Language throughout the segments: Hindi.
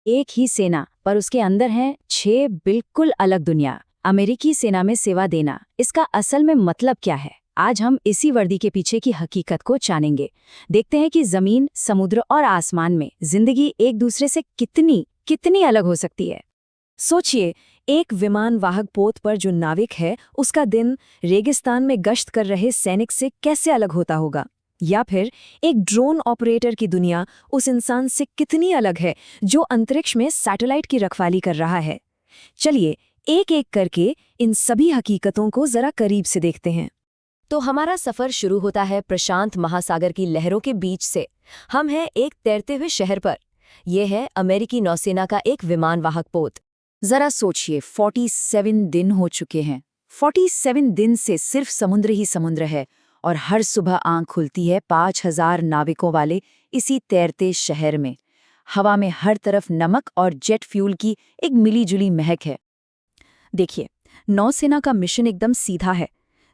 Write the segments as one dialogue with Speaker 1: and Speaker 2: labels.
Speaker 1: एक ही सेना पर उसके अंदर हैं 6 बिल्कुल अलग दुनिया। अमेरिकी सेना में सेवा देना, इसका असल में मतलब क्या है? आज हम इसी वर्दी के पीछे की हकीकत को जानेंगे। देखते हैं कि जमीन, समुद्र और आसमान में जिंदगी एक दूसरे से कितनी कितनी अलग हो सकती है।
Speaker 2: सोचिए, एक विमान वाहक पोत पर जो नाविक है उसका दिन रेगिस्तान में गश्त कर रहे सैनिक से कैसे अलग होता होगा। या फिर एक ड्रोन ऑपरेटर की दुनिया उस इंसान से कितनी अलग है जो अंतरिक्ष में सैटेलाइट की रखवाली कर रहा है। चलिए एक एक करके इन सभी हकीकतों को जरा करीब से देखते हैं। तो हमारा सफर शुरू होता है प्रशांत महासागर की लहरों के बीच से। हम हैं एक तैरते हुए शहर पर। यह है अमेरिकी नौसेना का एक विमान वाहक पोत।
Speaker 1: जरा सोचिए, 47 दिन हो चुके हैं। 47 दिन से सिर्फ समुद्र ही समुद्र है और हर सुबह आंख खुलती है 5000 नाविकों वाले इसी तैरते शहर में। हवा में हर तरफ नमक और जेट फ्यूल की एक मिलीजुली महक है।
Speaker 2: देखिए, नौसेना का मिशन एकदम सीधा है,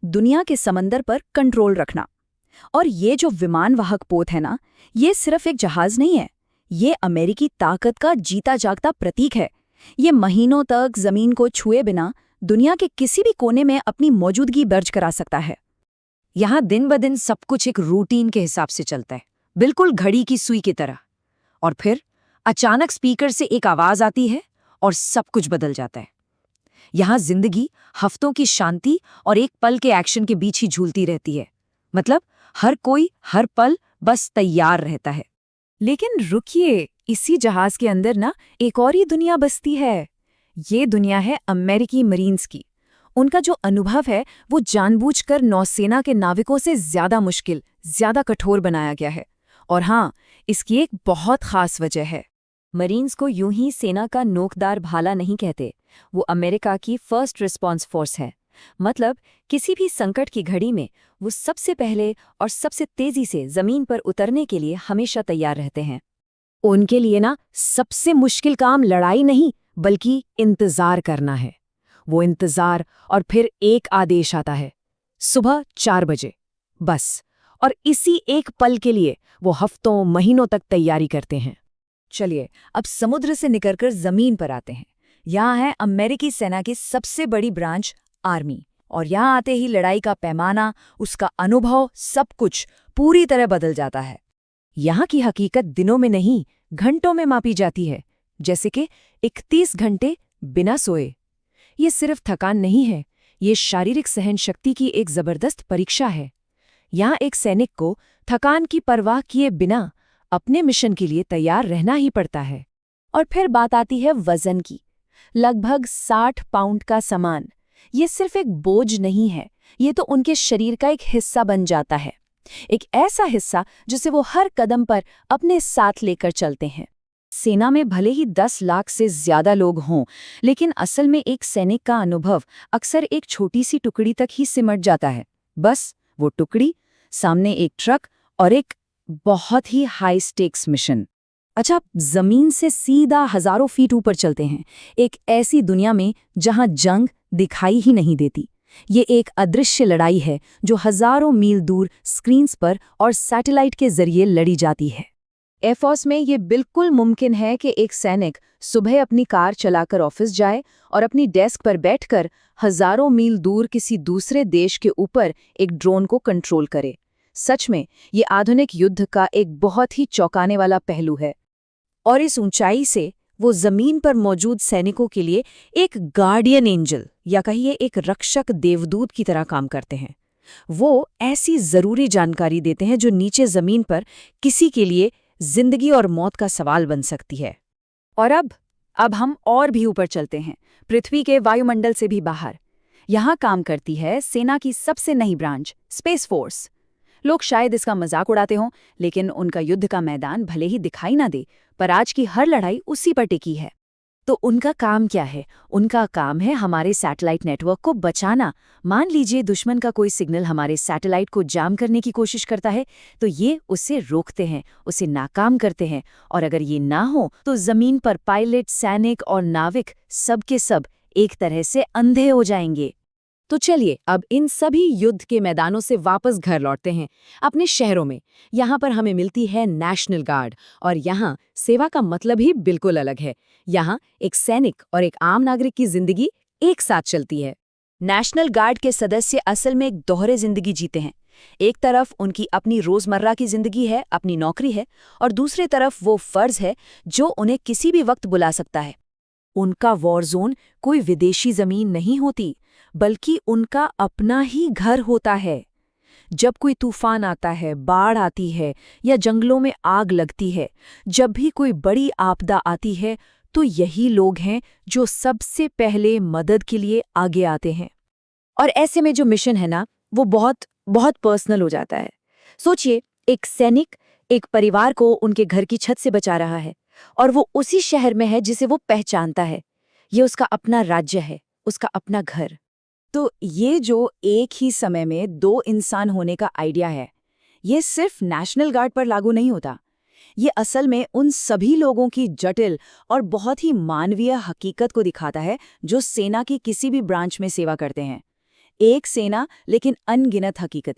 Speaker 2: दुनिया के समंदर पर कंट्रोल रखना। और ये जो विमान वाहक पोत है ना, ये सिर्फ एक जहाज नहीं है, ये अमेरिकी ताकत का जीता जागता प्रतीक है। ये महीनों तक जमीन को छुए बिना दुनिया के किसी भी कोने में अपनी मौजूदगी दर्ज करा सकता है।
Speaker 1: यहाँ दिन ब दिन सब कुछ एक रूटीन के हिसाब से चलता है, बिल्कुल घड़ी की सुई की तरह। और फिर अचानक स्पीकर से एक आवाज आती है और सब कुछ बदल जाता है। यहाँ जिंदगी हफ्तों की शांति और एक पल के एक्शन के बीच ही झूलती रहती है। मतलब हर कोई हर पल बस तैयार रहता है।
Speaker 2: लेकिन रुकिए, इसी जहाज के अंदर ना एक और ही दुनिया बसती है। ये दुनिया है अमेरिकी मरीन्स की। उनका जो अनुभव है वो जानबूझकर नौसेना के नाविकों से ज्यादा मुश्किल, ज्यादा कठोर बनाया गया है। और हाँ, इसकी एक बहुत खास वजह है। मरीन्स को यूं ही सेना का नोकदार भाला नहीं कहते, वो अमेरिका की फर्स्ट रिस्पॉन्स फोर्स है। मतलब किसी भी संकट की घड़ी में वो सबसे पहले और सबसे तेजी से जमीन पर उतरने के लिए हमेशा तैयार रहते हैं।
Speaker 1: उनके लिए ना सबसे मुश्किल काम लड़ाई नहीं बल्कि इंतजार करना है। वो इंतजार, और फिर एक आदेश आता है, सुबह 4 बजे, बस। और इसी एक पल के लिए वो हफ्तों महीनों तक तैयारी करते हैं।
Speaker 2: चलिए अब समुद्र से निकलकर जमीन पर आते हैं। यहाँ है अमेरिकी सेना की सबसे बड़ी ब्रांच, आर्मी। और यहाँ आते ही लड़ाई का पैमाना, उसका अनुभव, सब कुछ पूरी तरह बदल जाता है।
Speaker 1: यहाँ की हकीकत दिनों में नहीं, घंटों में मापी जाती है। जैसे कि 31 घंटे बिना सोए। ये सिर्फ थकान नहीं है, ये शारीरिक सहन शक्ति की एक जबरदस्त परीक्षा है। यहाँ एक सैनिक को थकान की परवाह किए बिना अपने मिशन के लिए तैयार रहना ही पड़ता है।
Speaker 2: और फिर बात आती है वजन की। लगभग 60 पाउंड का सामान। ये सिर्फ एक बोझ नहीं है, ये तो उनके शरीर का एक हिस्सा बन जाता है। एक ऐसा हिस्सा जिसे वो हर कदम पर अपने साथ लेकर चलते हैं।
Speaker 1: सेना में भले ही 10 लाख से ज्यादा लोग हों, लेकिन असल में एक सैनिक का अनुभव अक्सर एक छोटी सी टुकड़ी तक ही सिमट जाता है। बस वो टुकड़ी, सामने एक ट्रक और एक बहुत ही हाई स्टेक्स मिशन। अच्छा, जमीन से सीधा हजारों फीट ऊपर चलते हैं, एक ऐसी दुनिया में जहां जंग दिखाई ही नहीं देती। ये एक अदृश्य लड़ाई है जो हजारों मील दूर स्क्रीन्स पर और सैटेलाइट के जरिए लड़ी जाती है। एयरफोर्स में ये बिल्कुल मुमकिन है कि एक सैनिक सुबह अपनी कार चलाकर ऑफिस जाए और अपनी डेस्क पर बैठकर हजारों मील दूर किसी दूसरे देश के ऊपर एक ड्रोन को कंट्रोल करे। सच में ये आधुनिक युद्ध का एक बहुत ही चौंकाने वाला पहलू है।
Speaker 2: और इस ऊंचाई से वो जमीन पर मौजूद सैनिकों के लिए एक गार्डियन एंजल, या कहिए एक रक्षक देवदूत की तरह काम करते हैं। वो ऐसी जरूरी जानकारी देते हैं जो नीचे जमीन पर किसी के लिए जिंदगी और मौत का सवाल बन सकती है। और अब हम और भी ऊपर चलते हैं, पृथ्वी के वायुमंडल से भी बाहर। यहाँ काम करती है सेना की सबसे नई ब्रांच, स्पेस फोर्स। लोग शायद इसका मजाक उड़ाते हों, लेकिन उनका युद्ध का मैदान भले ही दिखाई ना दे, पर आज की हर लड़ाई उसी पर टिकी है।
Speaker 1: तो उनका काम क्या है? उनका काम है हमारे सैटेलाइट नेटवर्क को बचाना। मान लीजिए दुश्मन का कोई सिग्नल हमारे सैटेलाइट को जाम करने की कोशिश करता है, तो ये उसे रोकते हैं, उसे नाकाम करते हैं। और अगर ये ना हो तो जमीन पर पायलट, सैनिक और नाविक सब के सब एक तरह से अंधे हो जाएंगे।
Speaker 2: तो चलिए अब इन सभी युद्ध के मैदानों से वापस घर लौटते हैं अपने शहरों में। यहाँ पर हमें मिलती है नेशनल गार्ड, और यहाँ सेवा का मतलब ही बिल्कुल अलग है। यहाँ एक सैनिक और एक आम नागरिक की जिंदगी एक साथ चलती है। नेशनल गार्ड के सदस्य असल में एक दोहरे जिंदगी जीते हैं। एक तरफ उनकी अपनी रोजमर्रा की जिंदगी है, अपनी नौकरी है, और दूसरी तरफ वो फर्ज है जो उन्हें किसी भी वक्त बुला सकता है। उनका वॉर जोन कोई विदेशी जमीन नहीं होती, बल्कि उनका अपना ही घर होता है। जब कोई तूफान आता है, बाढ़ आती है या जंगलों में आग लगती है, जब भी कोई बड़ी आपदा आती है, तो यही लोग हैं जो सबसे पहले मदद के लिए आगे आते हैं।
Speaker 1: और ऐसे में जो मिशन है ना, वो बहुत बहुत पर्सनल हो जाता है। सोचिए, एक सैनिक एक परिवार को उनके घर की छत से बचा रहा है, और वो उसी शहर में है जिसे वो पहचानता है। ये उसका अपना राज्य है, उसका अपना घर।
Speaker 2: तो ये जो एक ही समय में दो इंसान होने का आइडिया है, ये सिर्फ नेशनल गार्ड पर लागू नहीं होता। ये असल में उन सभी लोगों की जटिल और बहुत ही मानवीय हकीकत को दिखाता है जो सेना की किसी भी ब्रांच में सेवा करते हैं। एक सेना, लेकिन अनगिनत हकीकतें।